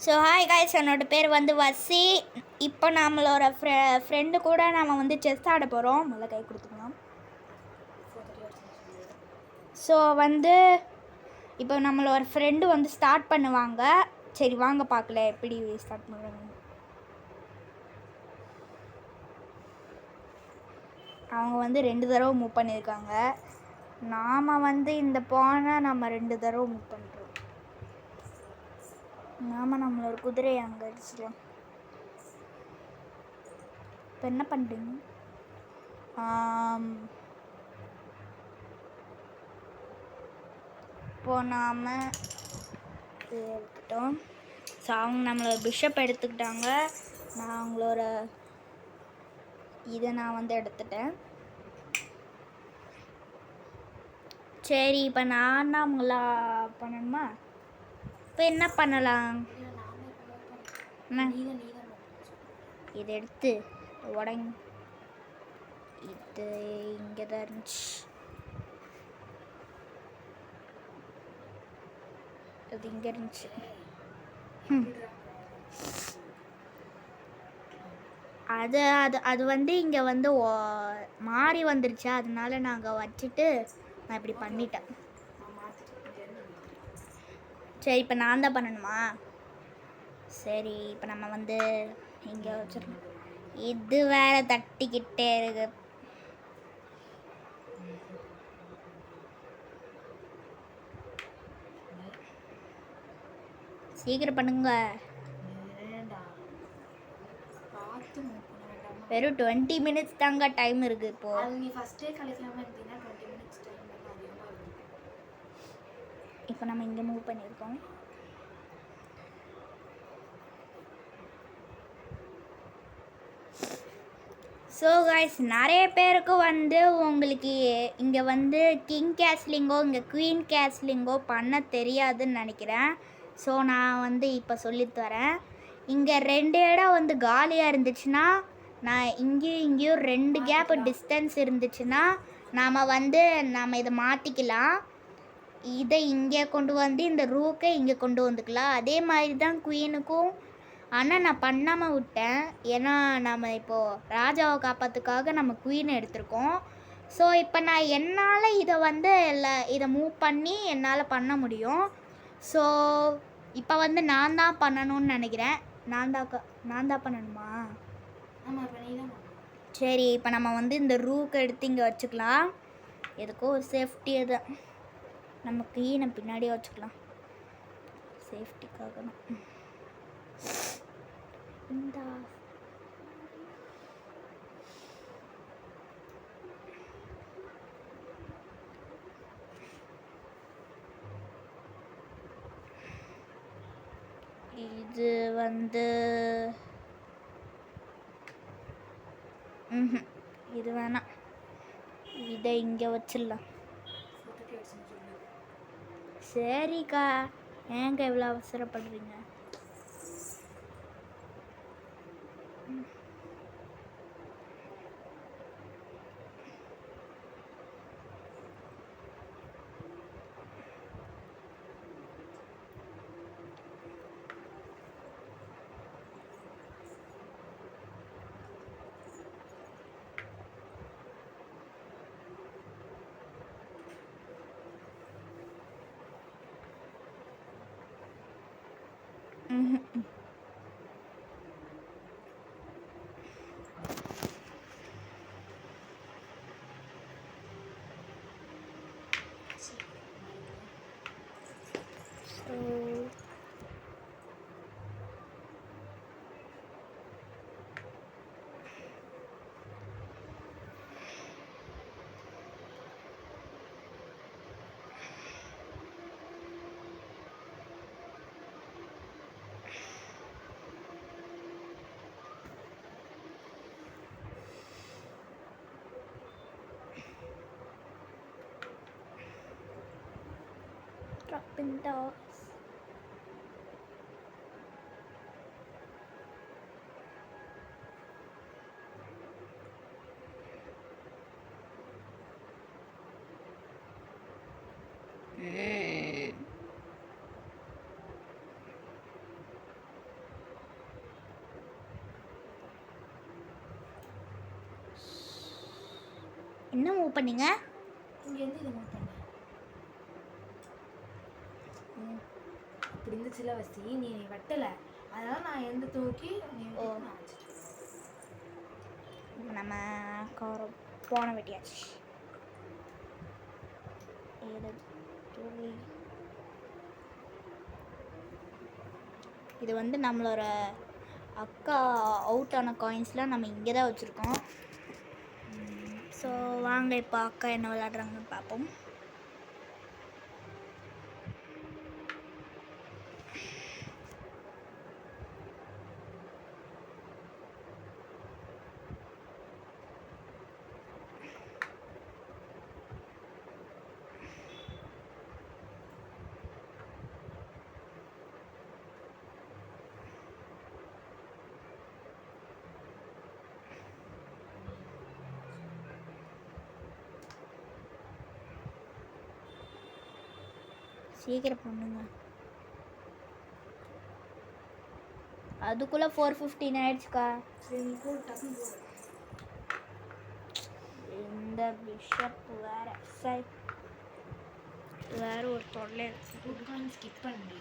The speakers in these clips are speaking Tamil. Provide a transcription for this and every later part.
ஸோ ஹாய் காய்ஸ், என்னோட பேர் வந்து வசி. இப்போ நம்மளோட ஃப்ரெண்டு கூட நம்ம வந்து செஸ் ஆட போகிறோம். முதல்ல கை கொடுத்துக்கலாம். ஸோ வந்து இப்போ நம்மளோட ஃப்ரெண்டு வந்து ஸ்டார்ட் பண்ணுவாங்க. சரி வாங்க பார்க்கல எப்படி ஸ்டார்ட் பண்ணுறாங்க. அவங்க வந்து 2 தடவை மூவ் பண்ணியிருக்காங்க. நாம் வந்து இந்த பானை நம்ம 2 தடவை மூவ் பண்ணுறோம். நாம் நம்மளோட குதிரையை அங்கே அடிச்சிடலாம். இப்போ என்ன பண்ணுறீங்க? இப்போ நாம் எடுத்துட்டோம். ஸோ அவங்க நம்மளோட பிஷப் எடுத்துக்கிட்டாங்க. நான் அவங்களோட இதை நான் வந்து எடுத்துட்டேன். சரி, இப்போ நான் தான் அவங்களா பண்ணணுமா? இப்போ என்ன பண்ணலாம்? இதை எடுத்து உடங்க. இது இங்கே தான் இருந்துச்சு. அது இங்கே இருந்துச்சு. அது அது அது வந்து இங்கே வந்து மாறி வந்துருச்சு. அதனால நாங்கள் வச்சுட்டு நான் இப்படி பண்ணிட்டேன். சரி, இப்போ நான் தான் பண்ணணுமா? சரி, இப்போ நம்ம வந்து இங்கே வச்சிடணும். இது வேற தட்டிக்கிட்டே இருக்கு. சீக்கிரம் பண்ணுங்க. வெறும் 20 மினிட்ஸ் தாங்க டைம் இருக்கு. இப்போ இப்போ நம்ம இங்கே மூவ் பண்ணியிருக்கோம். ஸோ கைஸ், நிறைய பேருக்கு வந்து உங்களுக்கு இங்கே வந்து கிங் கேஸ்லிங்கோ இங்கே குவீன் கேஸ்லிங்கோ பண்ண தெரியாதுன்னு நினைக்கிறேன். ஸோ நான் வந்து இப்போ சொல்லித்தரேன். இங்கே 2 இடம் வந்து காலியாக இருந்துச்சுன்னா, நான் இங்கேயும் 2 கேப் டிஸ்டன்ஸ் இருந்துச்சுன்னா நாம் இதை மாற்றிக்கலாம். இதை இங்கே கொண்டு வந்து இந்த ரூக்கை இங்கே கொண்டு வந்துக்கலாம். அதே மாதிரி தான் குவீனுக்கும். ஆனால் நான் பண்ணாமல் விட்டேன். ஏன்னா நம்ம இப்போது ராஜாவை காப்பாற்றுக்காக நம்ம குவீனை எடுத்திருக்கோம். ஸோ இப்போ நான் என்னால் இதை வந்து இதை மூவ் பண்ணி என்னால் பண்ண முடியும். ஸோ இப்போ வந்து நான் தான் பண்ணணும்னு நினைக்கிறேன். நான் தான் பண்ணணுமா? சரி, இப்போ நம்ம வந்து இந்த ரூக்கை எடுத்து இங்கே வச்சுக்கலாம். எதுக்கோ ஒரு சேஃப்டியை தான் நம்ம குவீனை பின்னாடியே வச்சுக்கலாம். சேஃப்டிக்காக தான். இந்த இது வந்து இது வேணாம். இதை இங்கே வச்சிடலாம். சரிக்கா, ஏங்க இவ்வளோ அவசரப்படுறீங்க? dropping doors. என்ன மூவ் பண்ணீங்க? இங்கேருந்து இதை மூவ் பண்ணேன். அப்படி இருந்துச்சுல வசி, நீ வெட்டலை, அதனால நான் எந்த தூக்கி நீ நான் வச்சுட்டேன். நம்ம போன வெட்டியாச்சு. இது வந்து நம்மளோட அக்கா அவுட் ஆன காயின்ஸ்லாம் நம்ம இங்கே தான் வச்சுருக்கோம். ஸோ வாங்க இப்போ அக்கா என்ன விளையாடுறாங்கன்னு பார்ப்போம். சீக்கிரம் பண்ணுங்க. அதுக்குள்ளே 4:15 ஆயிடுச்சுக்கா. இந்த பிஷப் வேற ஒரு தொல்லை. ஸ்கிப் பண்ணி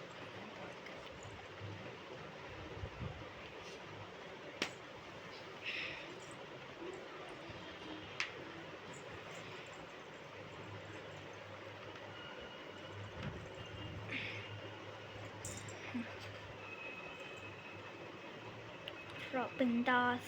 dropping toss.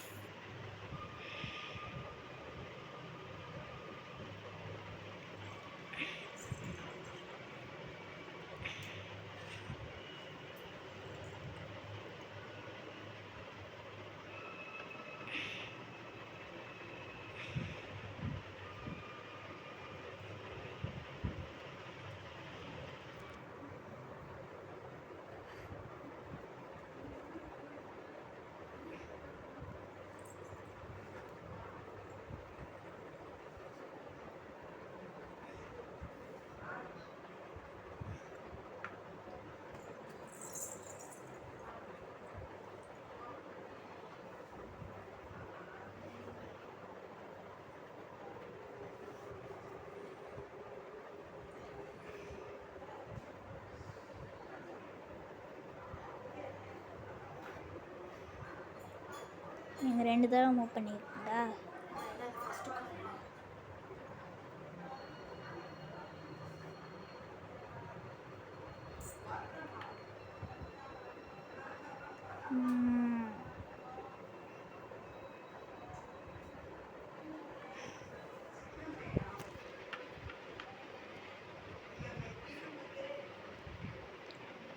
நீங்கள் 2 தடவை மூவ் பண்ணியிருக்கீங்களா?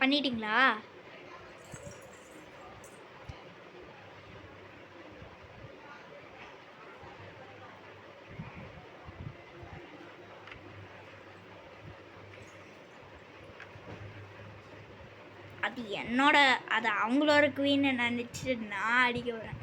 பண்ணிட்டீங்களா? அது என்னோட, அது அவங்களோட குவீனை நினச்சிட்டு நான் அடிக்க வரேன்.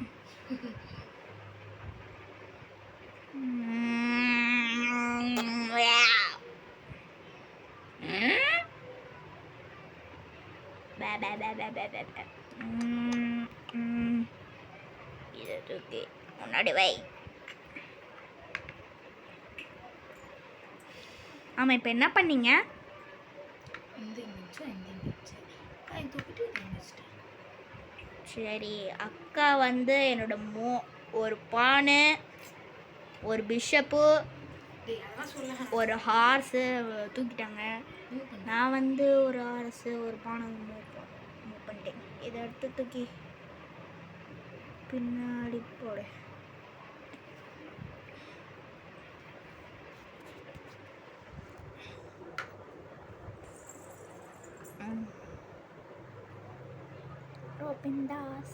இதை தூக்கி முன்னாடி வை. ஆமாம், இப்போ என்ன பண்ணீங்க? சரி, அக்கா வந்து என்னோட ஒரு பானை, ஒரு பிஷப்பு, ஒரு ஹார்ஸு தூக்கிட்டாங்க. நான் வந்து ஒரு ஹார்ஸு, ஒரு பானை மூவ் பண்ணிட்டேன். இதை எடுத்து தூக்கி பின்னாடி போடு. Pindas.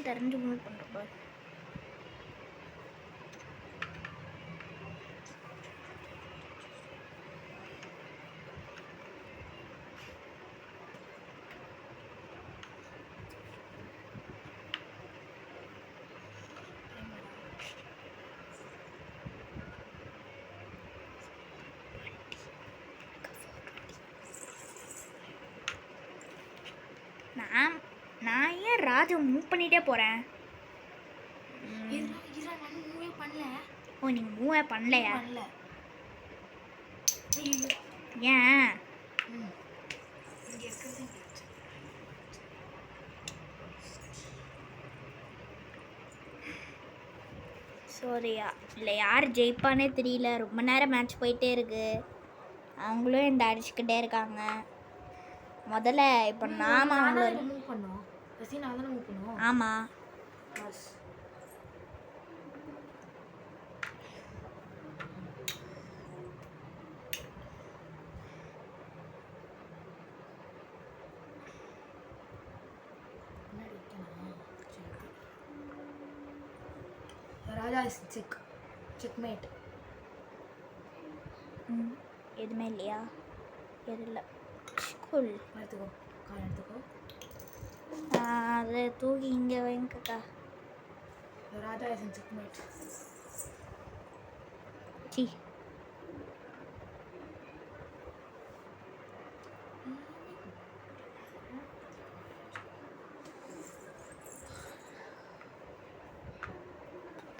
தெரிஞ்சு மூவ் பண்ணுறப்ப நான் ஏன் ராஜா மூவ் பண்ணிகிட்டே போகிறேன்? நான் மூவே பண்ணல. ஓ, நீங்கள் மூவே பண்ணலையா? பண்ணல. ஐயோ. ஏன்? இங்கே இருக்கிறது சாரியா இல்லை, யார் ஜெயிப்பானே தெரியல. ரொம்ப நேரம் மேட்ச் போயிட்டே இருக்கு. அவங்களும் இந்த அடிச்சுக்கிட்டே இருக்காங்க. முதல்ல இப்போ நாம அவங்கள மூவ் பண்ணோம். ரசி நான் தானே மூவ் பண்ணுவோம். ஆமாம். Bus Raja is checkmate. எதுவுமே இல்லையா? எதில் ஸ்கூல் எடுத்துக்கோ, கால் எடுத்துக்கோ. அதை தூக்கி இங்கே வைங்கக்கா. ராஜா இஸ் செக்மேட். C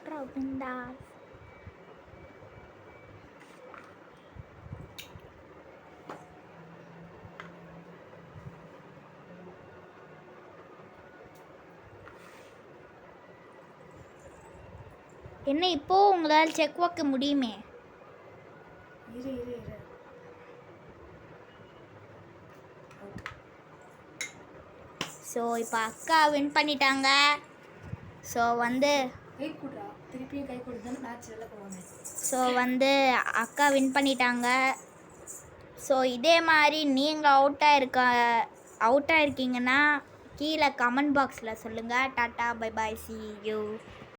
Robindas. என்ன இப்போ உங்களால் செக் வைக்க முடியுமே? இரு இரு இரு. ஸோ இப்போ அக்கா வின் பண்ணிட்டாங்க. ஸோ வந்து கை கொடுறா, திருப்பியும் கை கொடுத்தாலும் மேட்ச் வெளில போவாங்க. ஸோ வந்து அக்கா வின் பண்ணிட்டாங்க. ஸோ இதே மாதிரி நீங்கள் அவுட்டாக இருக்கீங்கன்னா கீழே கமெண்ட் பாக்ஸில் சொல்லுங்கள். Tata bye bye, C you.